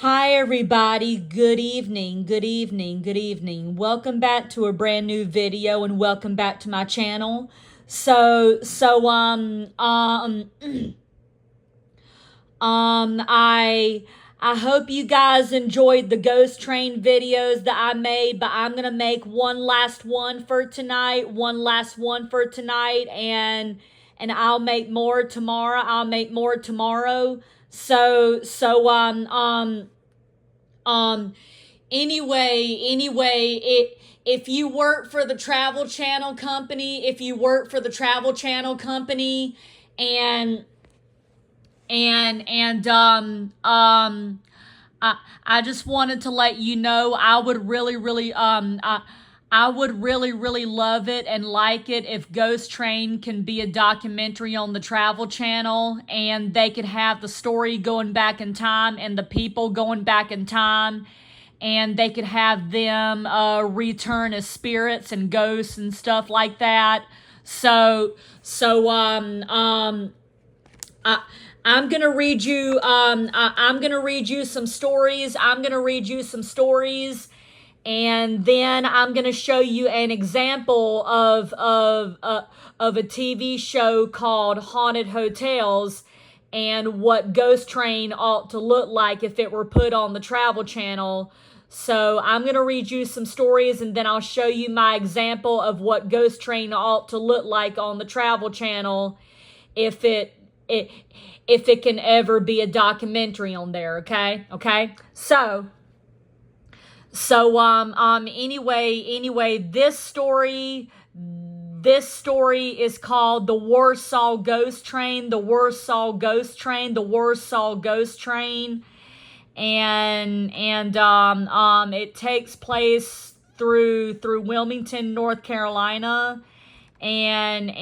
Hi, everybody. Good evening. Good evening. Good evening. Welcome back to a brand new video and welcome back to my channel. So, so, um, um, I hope you guys enjoyed the ghost train videos that I made, but I'm gonna make one last one for tonight, and I'll make more tomorrow. I'll make more tomorrow. So, anyway, if you work for the travel channel company, and I just wanted to let you know I would really love it and like it if Ghost Train can be a documentary on the Travel Channel and they could have the story going back in time and the people going back in time, and they could have them return as spirits and ghosts and stuff like that. So so I, I'm gonna read you. I'm gonna read you some stories. And then I'm gonna show you an example of a TV show called Haunted Hotels and what Ghost Train ought to look like if it were put on the Travel Channel. So I'm gonna read you some stories, and then I'll show you my example of what Ghost Train ought to look like on the Travel Channel if it if it can ever be a documentary on there. Okay. Anyway, this story is called the Warsaw Ghost Train. And it takes place through Wilmington, North Carolina. Anyway,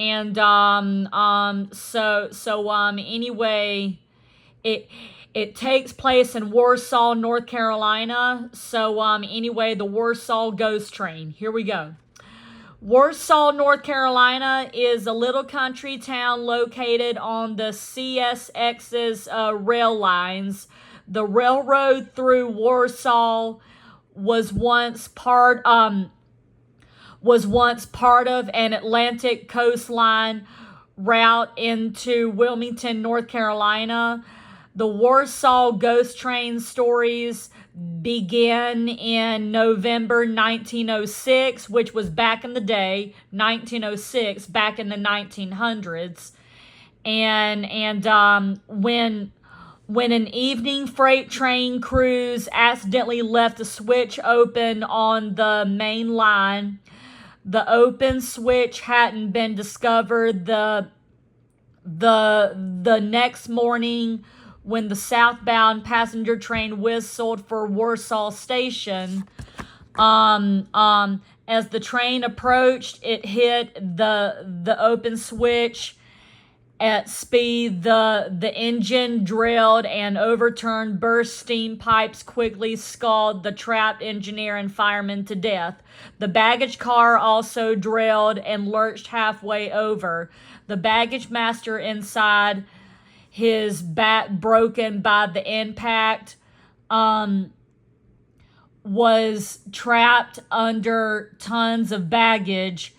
it takes place in Warsaw, North Carolina. Anyway, the Warsaw Ghost Train. Here we go. Warsaw, North Carolina is a little country town located on the CSX's rail lines. The railroad through Warsaw was once part of an Atlantic coastline route into Wilmington, North Carolina. The Warsaw Ghost Train stories began in November 1906, which was back in the day, 1906, back in the 1900s. When an evening freight train cruise accidentally left a switch open on the main line, the open switch hadn't been discovered the next morning when the southbound passenger train whistled for Warsaw Station. As the train approached, it hit the open switch at speed. The engine drilled and overturned burst steam pipes quickly scalded the trapped engineer and fireman to death. The baggage car also drilled and lurched halfway over. The baggage master inside, his back broken by the impact, was trapped under tons of baggage.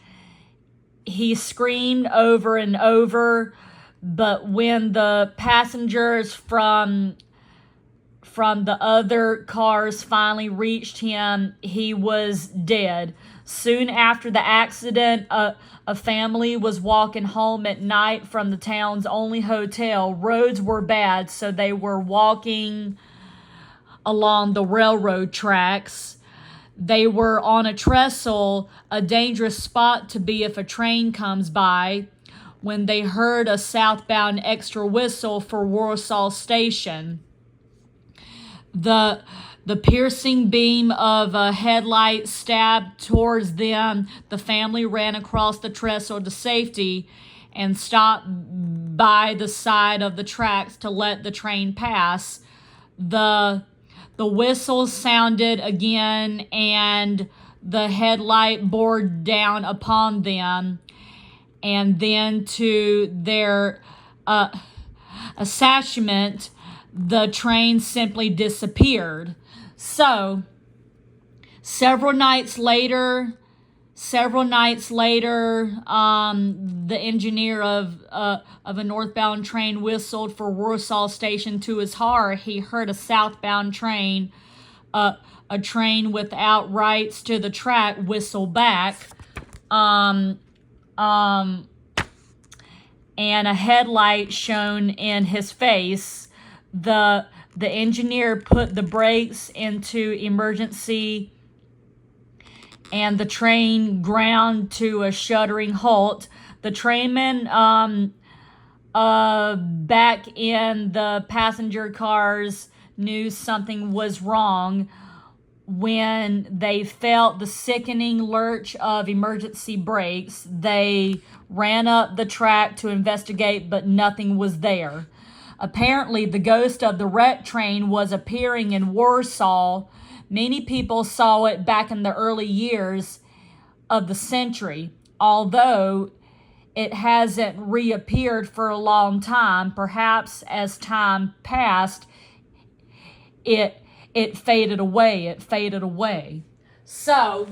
He screamed over and over, but when the passengers from the other cars finally reached him, he was dead. Soon after the accident, a family was walking home at night from the town's only hotel. Roads were bad, so they were walking along the railroad tracks. They were on a trestle, a dangerous spot to be if a train comes by, when they heard a southbound extra whistle for Warsaw Station. The piercing beam of a headlight stabbed towards them. The family ran across the trestle to safety and stopped by the side of the tracks to let the train pass. The whistle sounded again, and the headlight bore down upon them. And then, to their astonishment, the train simply disappeared. So several nights later, the engineer of a northbound train whistled for Warsaw Station. To his horror, he heard a southbound train, a train without rights to the track, whistle back, and a headlight shone in his face. The engineer put the brakes into emergency, and the train ground to a shuddering halt. The trainmen back in the passenger cars knew something was wrong when they felt the sickening lurch of emergency brakes. They ran up the track to investigate, but nothing was there. Apparently, the ghost of the wrecked train was appearing in Warsaw. Many people saw it back in the early years of the century, although it hasn't reappeared for a long time. Perhaps as time passed, it faded away. So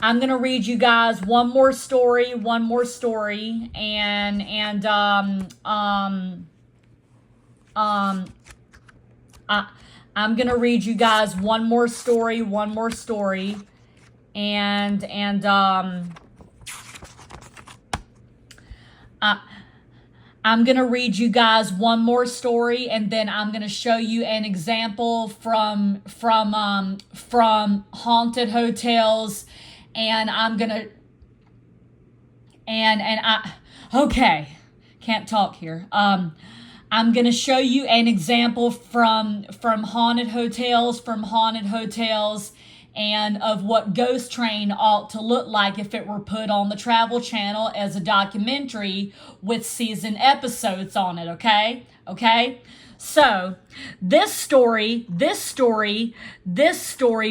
I'm gonna read you guys one more story, and I'm gonna read you guys one more story, and I'm gonna read you guys one more story, and then I'm gonna show you an example from haunted hotels, and I'm gonna okay, can't talk here. I'm gonna show you an example from haunted hotels, and of what Ghost Train ought to look like if it were put on the Travel Channel as a documentary with season episodes on it, okay? So, this story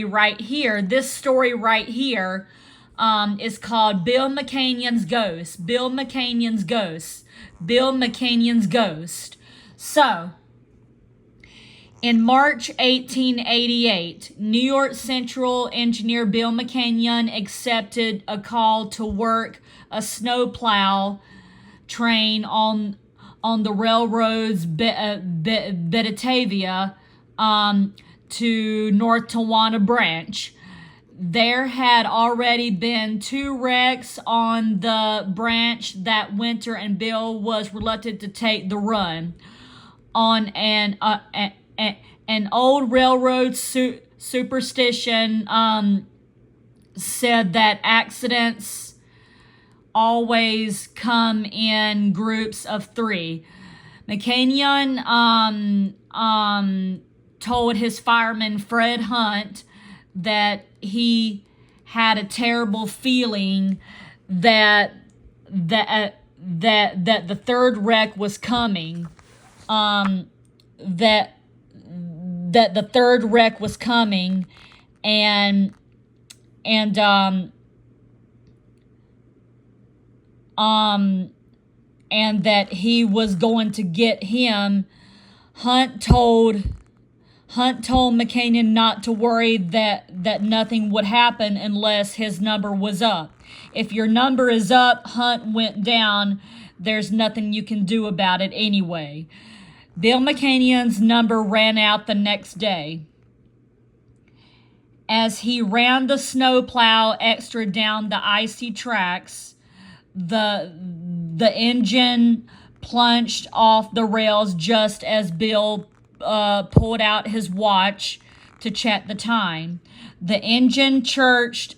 right here is called Bill McCanion's Ghost. So, in March 1888, New York Central engineer Bill McCanion accepted a call to work a snowplow train on the railroad's Batavia to North Tonawanda branch. There had already been 2 wrecks on the branch that winter, and Bill was reluctant to take the run. On an old railroad superstition said that accidents always come in groups of 3. McCanion told his fireman Fred Hunt that he had a terrible feeling that the 3rd wreck was coming. That the 3rd wreck was coming, and that he was going to get him. Hunt told McCanion not to worry, that nothing would happen unless his number was up. If your number is up, Hunt went down. There's nothing you can do about it anyway. Bill McCanion's number ran out the next day. As he ran the snowplow extra down the icy tracks, the engine plunged off the rails just as Bill pulled out his watch to check the time. The engine churched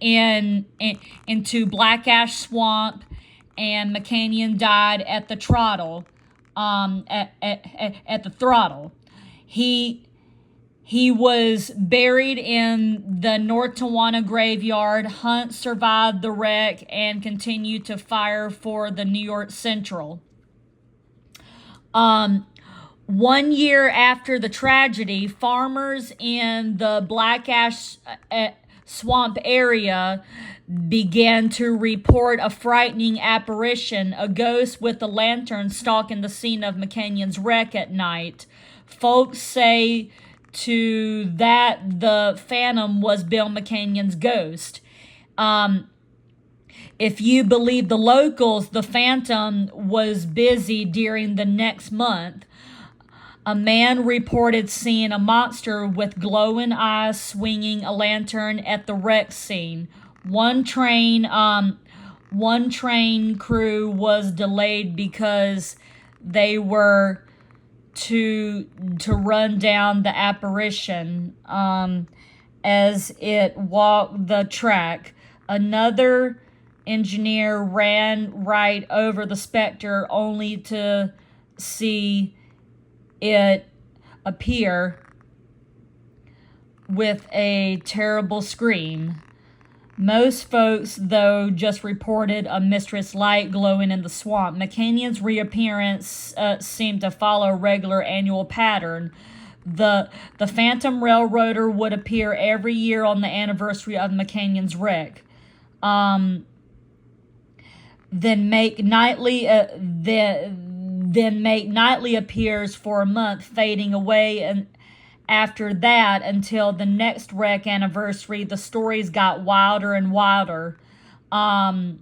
into Black Ash Swamp, and McCanion died at the throttle. At the throttle. He was buried in the North Tonawanda graveyard. Hunt survived the wreck and continued to fire for the New York Central. 1 year after the tragedy, farmers in the Black Ash Swamp area began to report a frightening apparition, a ghost with a lantern stalking the scene of McCanyon's wreck at night. Folks say to that the phantom was Bill McCanyon's ghost. If you believe the locals, the phantom was busy during the next month. A man reported seeing a monster with glowing eyes swinging a lantern at the wreck scene. One train crew was delayed because they were to run down the apparition as it walked the track. Another engineer ran right over the specter only to see it appear with a terrible scream. Most folks, though, just reported a mysterious light glowing in the swamp. McCanyon's reappearance seemed to follow a regular annual pattern. The Phantom Railroader would appear every year on the anniversary of McCanyon's wreck. Then make nightly appears for a month, fading away, and after that, until the next wreck anniversary, the stories got wilder and wilder. McCanyon's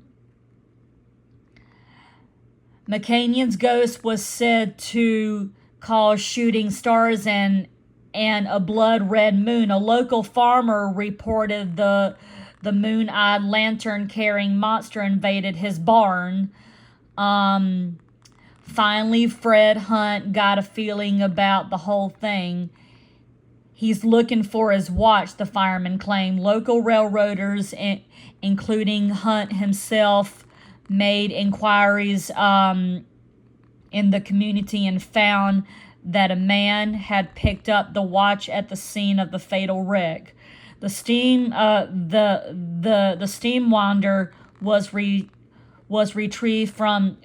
ghost was said to cause shooting stars and a blood red moon. A local farmer reported the moon-eyed lantern-carrying monster invaded his barn. Finally, Fred Hunt got a feeling about the whole thing. He's looking for his watch, the fireman claimed. Local railroaders, including Hunt himself, made inquiries in the community and found that a man had picked up the watch at the scene of the fatal wreck. The steam winder was retrieved from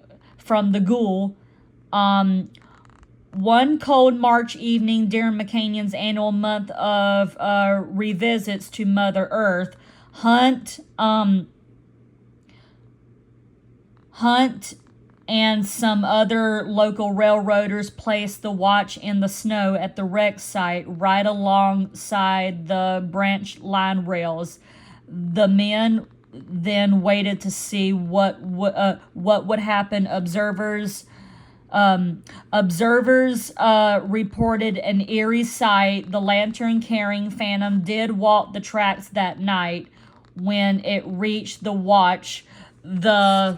the ghoul. One cold March evening during McCanyon's annual month of revisits to Mother Earth, Hunt and some other local railroaders placed the watch in the snow at the wreck site right alongside the branch line rails. The men then waited to see what would happen. Observers reported an eerie sight. The lantern-carrying phantom did walk the tracks that night. When it reached the watch, the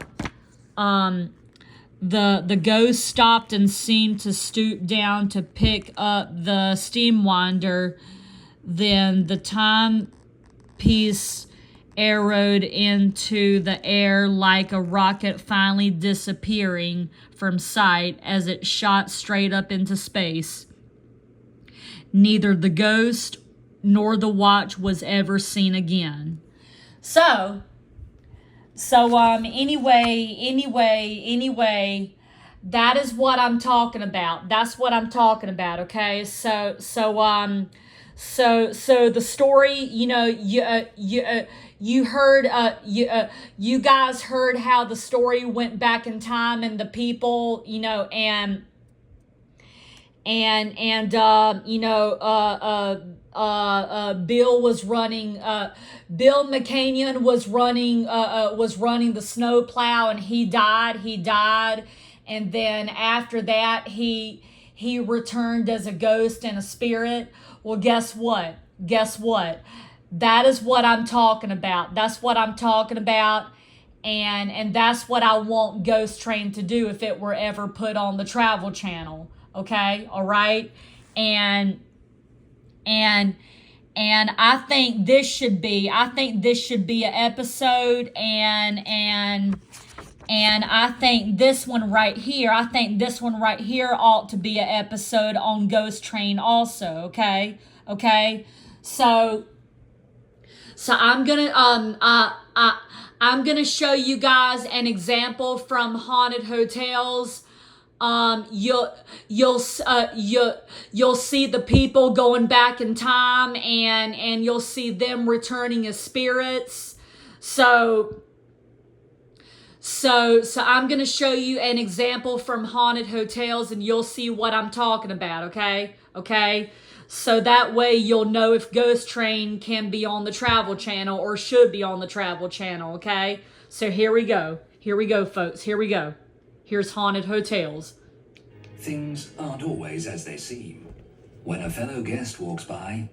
ghost stopped and seemed to stoop down to pick up the steam winder. Then the timepiece arrowed into the air like a rocket, finally disappearing from sight as it shot straight up into space. Neither the ghost nor the watch was ever seen again. So anyway, that is what I'm talking about. That's what I'm talking about, okay? So the story, you heard, you guys heard how the story went back in time, and the people, Bill was running. Bill McCanyon was running the snowplow, and he died. And then after that, he returned as a ghost and a spirit. Well, guess what? That is what I'm talking about. That's what I'm talking about. And that's what I want Ghost Train to do if it were ever put on the Travel Channel. Okay? All right? And I think this should be an episode, and I think this one right here ought to be an episode on Ghost Train also, okay? So I'm gonna show you guys an example from Haunted Hotels. You'll you'll see the people going back in time, and you'll see them returning as spirits. So so I'm going to show you an example from haunted hotels, and you'll see what I'm talking about, okay? Okay? So that way you'll know if Ghost Train can be on the Travel Channel or should be on the Travel Channel, okay? So here we go. Here we go, folks. Here we go. Here's haunted hotels. Things aren't always as they seem. When a fellow guest walks by,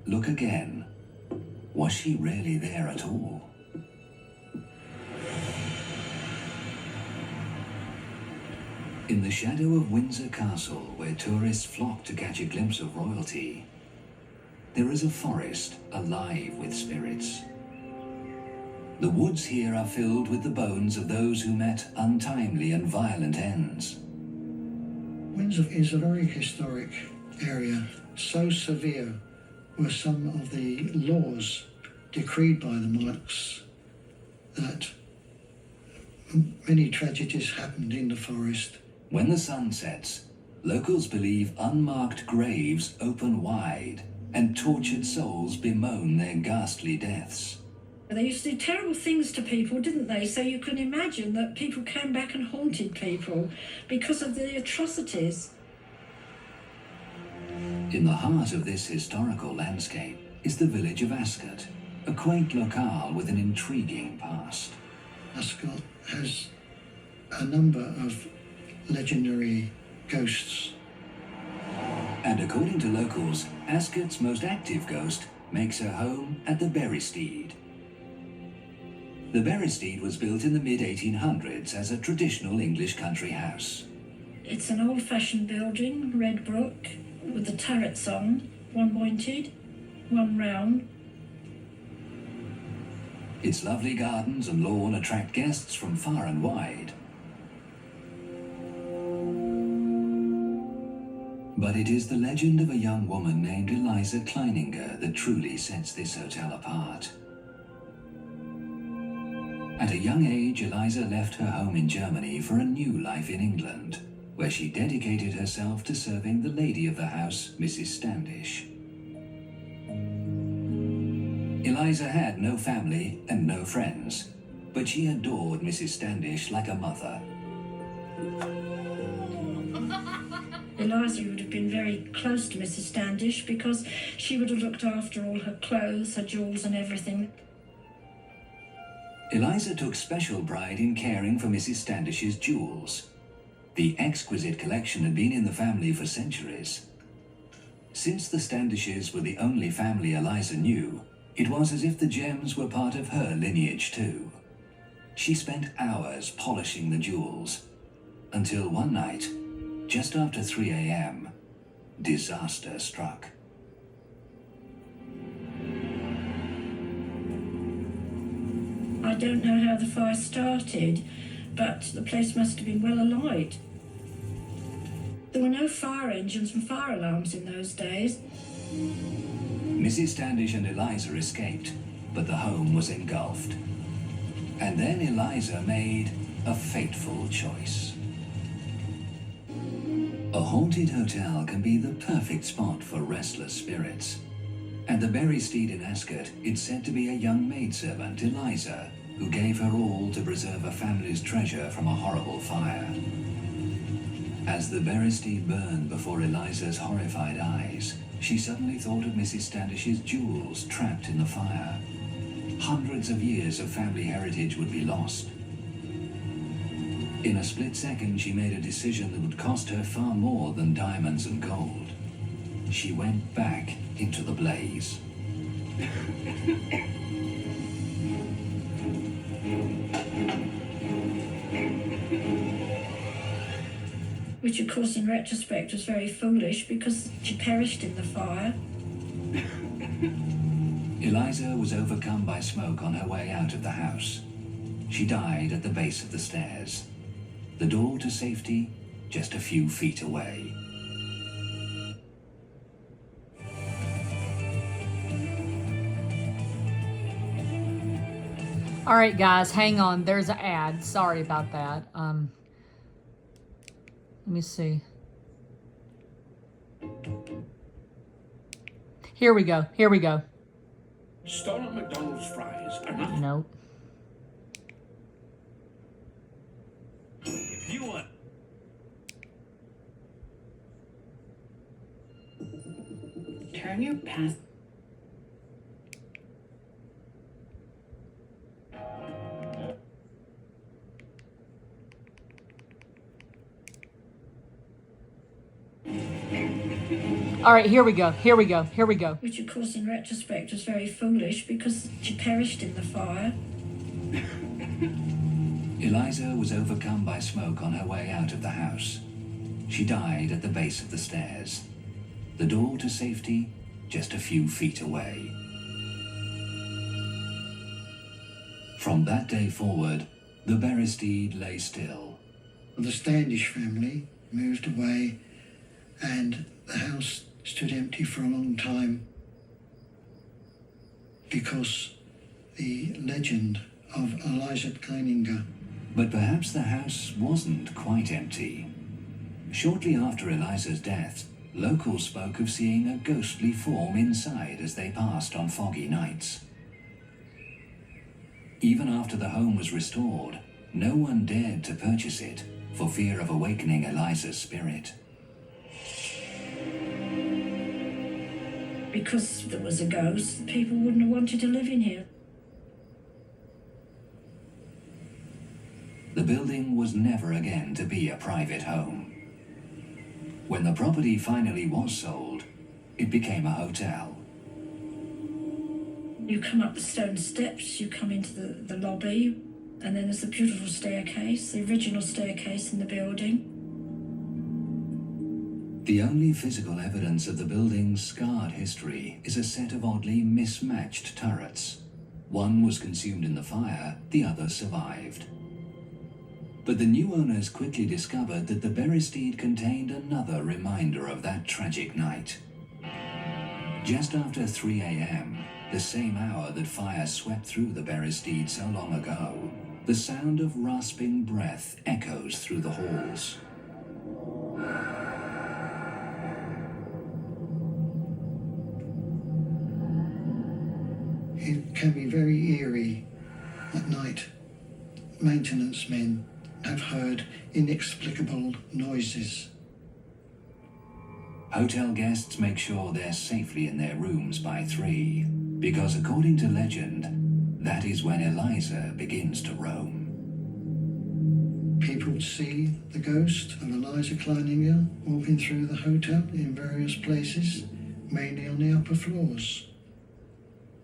look again. Was she really there at all? In the shadow of Windsor Castle, where tourists flock to catch a glimpse of royalty, there is a forest alive with spirits. The woods here are filled with the bones of those who met untimely and violent ends. Windsor is a very historic area. So severe were some of the laws decreed by the monarchs that many tragedies happened in the forest. When the sun sets, locals believe unmarked graves open wide and tortured souls bemoan their ghastly deaths. They used to do terrible things to people, didn't they? So you can imagine that people came back and haunted people because of the atrocities. In the heart of this historical landscape is the village of Ascot, a quaint locale with an intriguing past. Ascot has a number of legendary ghosts. And according to locals, Ascot's most active ghost makes her home at the Berrysteed. The Berrysteed was built in the mid-1800s as a traditional English country house. It's an old-fashioned building, red brick, with the turrets on, one pointed, one round. Its lovely gardens and lawn attract guests from far and wide. But it is the legend of a young woman named Eliza Kleininger that truly sets this hotel apart. At a young age, Eliza left her home in Germany for a new life in England, where she dedicated herself to serving the lady of the house, Mrs. Standish. Eliza had no family and no friends, but she adored Mrs. Standish like a mother. Eliza would have been very close to Mrs. Standish because she would have looked after all her clothes, her jewels and everything. Eliza took special pride in caring for Mrs. Standish's jewels. The exquisite collection had been in the family for centuries. Since the Standishes were the only family Eliza knew, it was as if the gems were part of her lineage too. She spent hours polishing the jewels, until one night, just after 3 a.m., disaster struck. I don't know how the fire started, but the place must have been well alight. There were no fire engines and fire alarms in those days. Mrs. Standish and Eliza escaped, but the home was engulfed. And then Eliza made a fateful choice. A haunted hotel can be the perfect spot for restless spirits. At the Berrysteed in Ascot, it's said to be a young maidservant, Eliza, who gave her all to preserve a family's treasure from a horrible fire. As the Berrysteed burned before Eliza's horrified eyes, she suddenly thought of Mrs. Standish's jewels trapped in the fire. Hundreds of years of family heritage would be lost. In a split second, she made a decision that would cost her far more than diamonds and gold. She went back into the blaze. Which, of course, in retrospect was very foolish because she perished in the fire. Eliza was overcome by smoke on her way out of the house. She died at the base of the stairs. The door to safety just a few feet away. All right, guys, hang on. There's an ad. Sorry about that. Let me see. Here we go. Here we go. Stolen McDonald's fries are not. Nope. If you want. Turn your path. All right, here we go. Here we go. Here we go. Which, of course, in retrospect was very foolish because she perished in the fire. Eliza was overcome by smoke on her way out of the house. She died at the base of the stairs. The door to safety just a few feet away. From that day forward, the Beresteed lay still. The Standish family moved away, and the house stood empty for a long time because the legend of Eliza Kleininger. But perhaps the house wasn't quite empty. Shortly after Eliza's death, locals spoke of seeing a ghostly form inside as they passed on foggy nights. Even after the home was restored, no one dared to purchase it for fear of awakening Eliza's spirit. Because there was a ghost, people wouldn't have wanted to live in here. The building was never again to be a private home. When the property finally was sold, it became a hotel. You come up the stone steps, you come into the lobby, and then there's a beautiful staircase, the original staircase in the building. The only physical evidence of the building's scarred history is a set of oddly mismatched turrets. One was consumed in the fire, the other survived. But the new owners quickly discovered that the Beresteed contained another reminder of that tragic night. Just after 3 a.m., the same hour that fire swept through the Beresteed so long ago, the sound of rasping breath echoes through the halls. It can be very eerie at night. Maintenance men have heard inexplicable noises. Hotel guests make sure they're safely in their rooms by 3, because according to legend, that is when Eliza begins to roam. People see the ghost of Eliza Kleininger walking through the hotel in various places, mainly on the upper floors.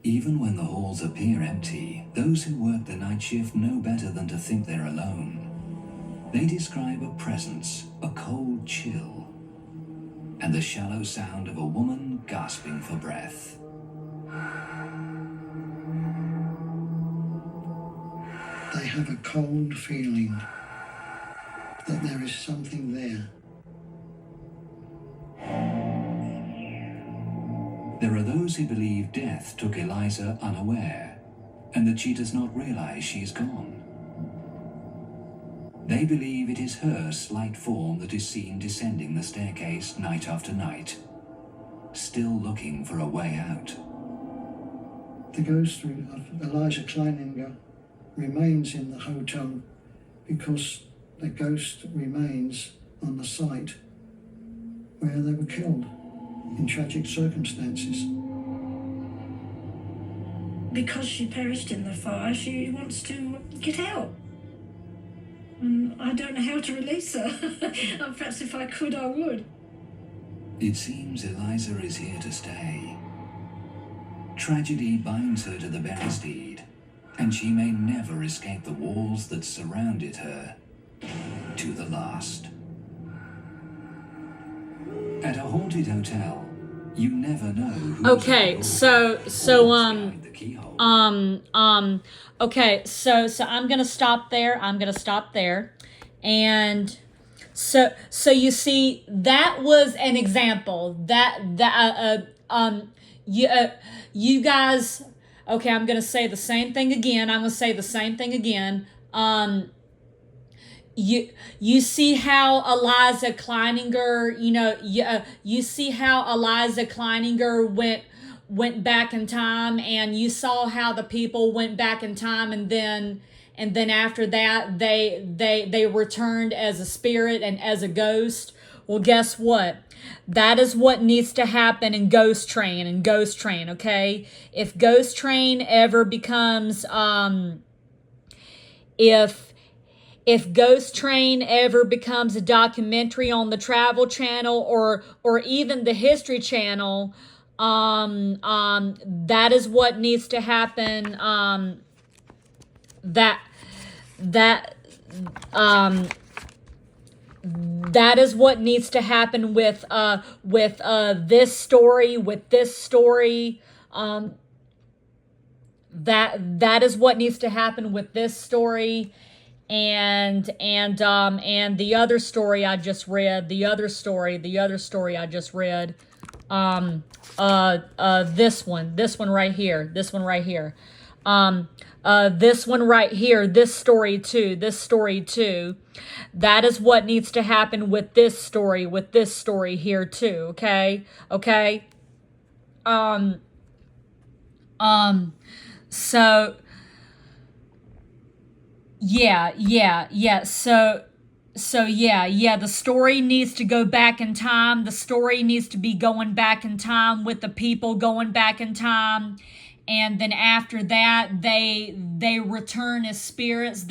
Even when the halls appear empty, those who work the night shift know better than to think they're alone. They describe a presence, a cold chill, and the shallow sound of a woman gasping for breath. They have a cold feeling that there is something there. There are those who believe death took Eliza unaware, and that she does not realize she's gone. They believe it is her slight form that is seen descending the staircase night after night, still looking for a way out. The ghost of Eliza Kleininger remains in the hotel because the ghost remains on the site where they were killed in tragic circumstances. Because she perished in the fire, she wants to get out. And I don't know how to release her. And perhaps if I could, I would. It seems Eliza is here to stay. Tragedy binds her to the Beresteed, and she may never escape the walls that surrounded her to the last. At a haunted hotel, you never know who's Okay, at the so door, behind the keyhole. Okay, so I'm gonna stop there. And so you see, that was an example you guys. Okay, I'm gonna say the same thing again. you see how Eliza Kleininger, you see how Eliza Kleininger went back in time, and you saw how the people went back in time, and then after that they returned as a spirit and as a ghost. Well, guess what? That is what needs to happen in Ghost Train, okay? If Ghost Train ever becomes if Ghost Train ever becomes a documentary on the Travel Channel or even the History Channel, that is what needs to happen. That is what needs to happen with this story. That is what needs to happen with this story. And the other story I just read, this one right here, this story too. That is what needs to happen with this story here too, okay? So yeah. So the story needs to go back in time. The story needs to be going back in time with the people going back in time. And then after that, they return as spirits.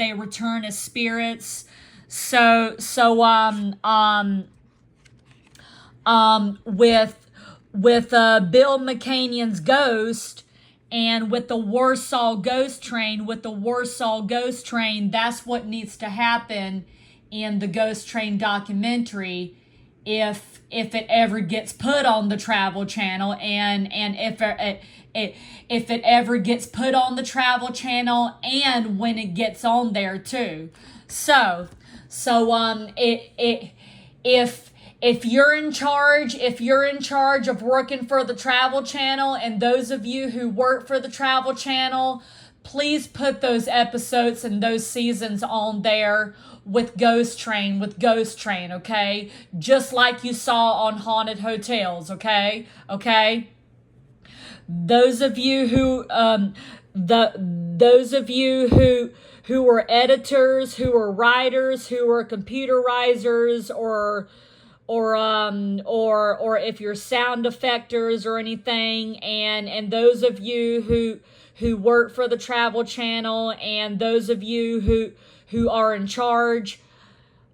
So with Bill McCanion's ghost, and with the Warsaw Ghost Train, that's what needs to happen in the Ghost Train documentary, if it ever gets put on the Travel Channel, and if it ever gets put on the Travel Channel, and when it gets on there too. If you're in charge of working for the Travel Channel, and those of you who work for the Travel Channel, please put those episodes and those seasons on there with Ghost Train, okay? Just like you saw on Haunted Hotels, okay? Those of you who who are editors, who are writers, who are computerizers, or if you're sound effectors or anything, and those of you who work for the Travel Channel, and those of you who are in charge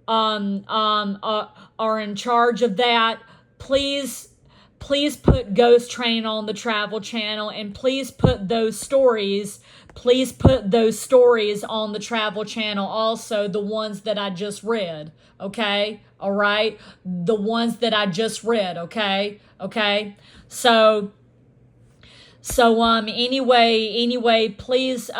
are in charge of that, please put Ghost Train on the Travel Channel, and please put those stories on the Travel Channel also, the ones that I just read, okay? All right? The ones that I just read, okay? So anyway, please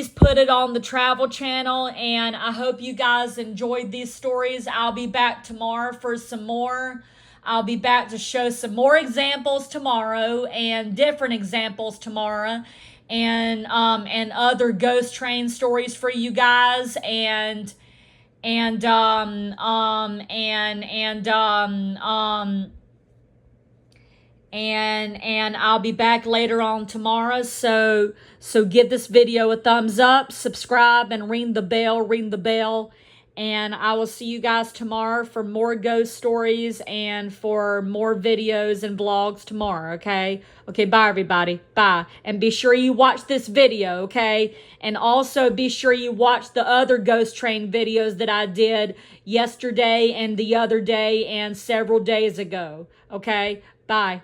put it on the Travel Channel, and I hope you guys enjoyed these stories. I'll be back tomorrow for some more. I'll be back to show some more examples tomorrow, and different examples tomorrow, and other Ghost Train stories for you guys, and I'll be back later on tomorrow. So give this video a thumbs up, subscribe, and ring the bell. And I will see you guys tomorrow for more ghost stories and for more videos and vlogs tomorrow, okay? Okay, bye, everybody. Bye. And be sure you watch this video, okay? And also be sure you watch the other Ghost Train videos that I did yesterday and the other day and several days ago, okay? Bye.